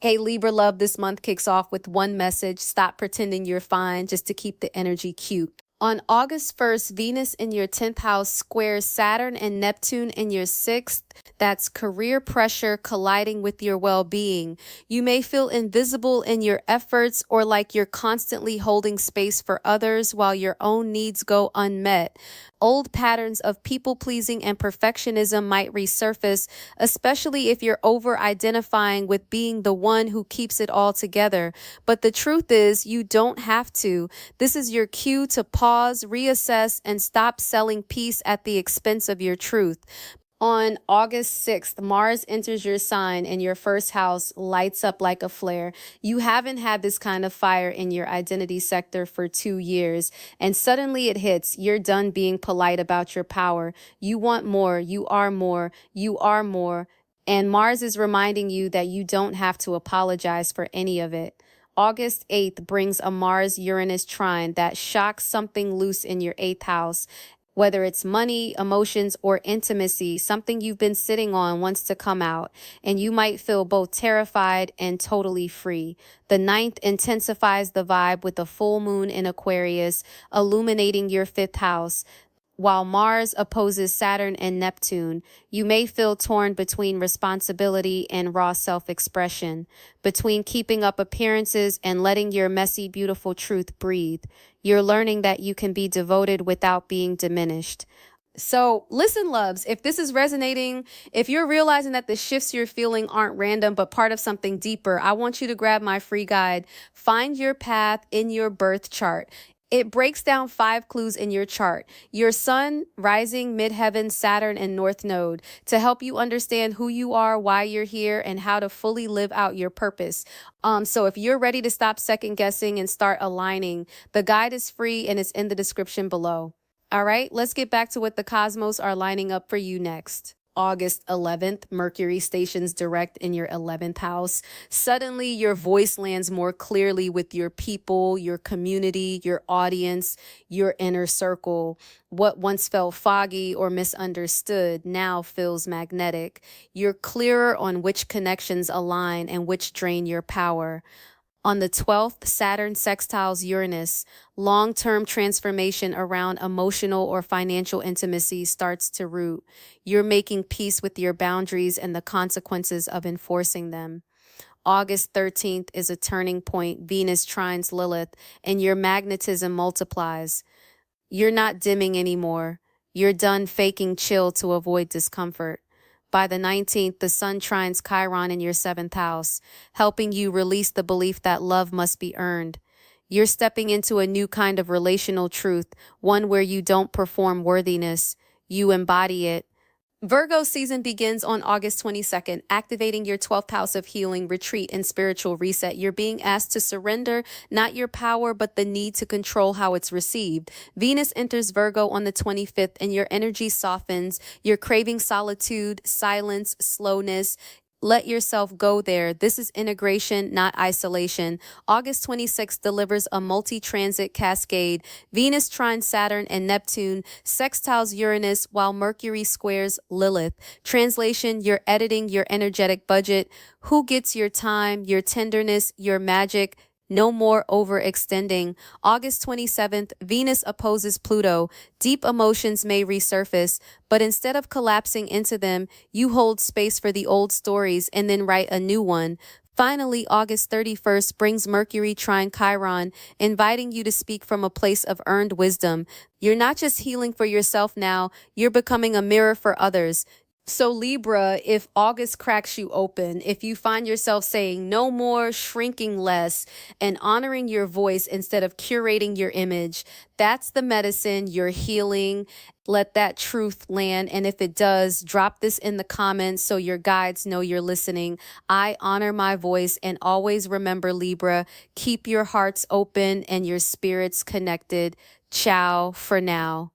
Hey, Libra love, this month kicks off with one message: stop pretending you're fine just to keep the energy cute. On August 1st, Venus in your 10th house squares Saturn and Neptune in your 6th. That's career pressure colliding with your well being. You may feel invisible in your efforts or like you're constantly holding space for others while your own needs go unmet. Old patterns of people pleasing and perfectionism might resurface, especially if you're over identifying with being the one who keeps it all together. But the truth is, you don't have to. This is your cue to pause, reassess, and stop selling peace at the expense of your truth. On August 6th, Mars enters your sign and your first house lights up like a flare. You haven't had this kind of fire in your identity sector for 2 years, and suddenly it hits. You're done being polite about your power. You want more. You are more. You are more. And Mars is reminding you that you don't have to apologize for any of it. August 8th brings a Mars Uranus trine that shocks something loose in your 8th house. Whether it's money, emotions, or intimacy, something you've been sitting on wants to come out, and you might feel both terrified and totally free. The ninth intensifies the vibe with a full moon in Aquarius, illuminating your 5th house. While Mars opposes Saturn and Neptune, you may feel torn between responsibility and raw self expression, between keeping up appearances and letting your messy, beautiful truth breathe. You're learning that you can be devoted without being diminished. So, listen, loves, if this is resonating, if you're realizing that the shifts you're feeling aren't random but part of something deeper, I want you to grab my free guide, Find Your Path in Your Birth Chart. It breaks down 5 clues in your chart: your sun, rising, midheaven, Saturn, and North Node, to help you understand who you are, why you're here, and how to fully live out your purpose. So if you're ready to stop second guessing and start aligning, the guide is free and it's in the description below. All right, let's get back to what the cosmos are lining up for you next. August 11th, Mercury stations direct in your 11th house. Suddenly, your voice lands more clearly with your people, your community, your audience, your inner circle. What once felt foggy or misunderstood now feels magnetic. You're clearer on which connections align and which drain your power. On the 12th, Saturn sextiles Uranus. Long-term transformation around emotional or financial intimacy starts to root. You're making peace with your boundaries and the consequences of enforcing them. August 13th is a turning point. Venus trines Lilith, and your magnetism multiplies. You're not dimming anymore. You're done faking chill to avoid discomfort. By the 19th, the sun trines Chiron in your 7th house, helping you release the belief that love must be earned. You're stepping into a new kind of relational truth, one where you don't perform worthiness, you embody it. Virgo season begins on August 22nd, activating your 12th house of healing, retreat, and spiritual reset. You're being asked to surrender not your power, but the need to control how it's received. Venus enters Virgo on the 25th, and your energy softens. You're craving solitude, silence, slowness. Let yourself go there. This is integration, not isolation. August 26th delivers a multi-transit cascade. Venus trines Saturn and Neptune, sextiles Uranus, while Mercury squares Lilith. Translation: you're editing your energetic budget. Who gets your time, your tenderness, your magic? No more overextending. August 27th, Venus opposes Pluto. Deep emotions may resurface, but instead of collapsing into them, you hold space for the old stories and then write a new one. Finally, August 31st brings Mercury trine Chiron, inviting you to speak from a place of earned wisdom. You're not just healing for yourself now, you're becoming a mirror for others. So Libra, if August cracks you open, if you find yourself saying no more, shrinking less, and honoring your voice instead of curating your image, that's the medicine. You're healing. Let that truth land. And if it does, drop this in the comments so your guides know you're listening. I honor my voice, and always remember, Libra, keep your hearts open and your spirits connected. Ciao for now.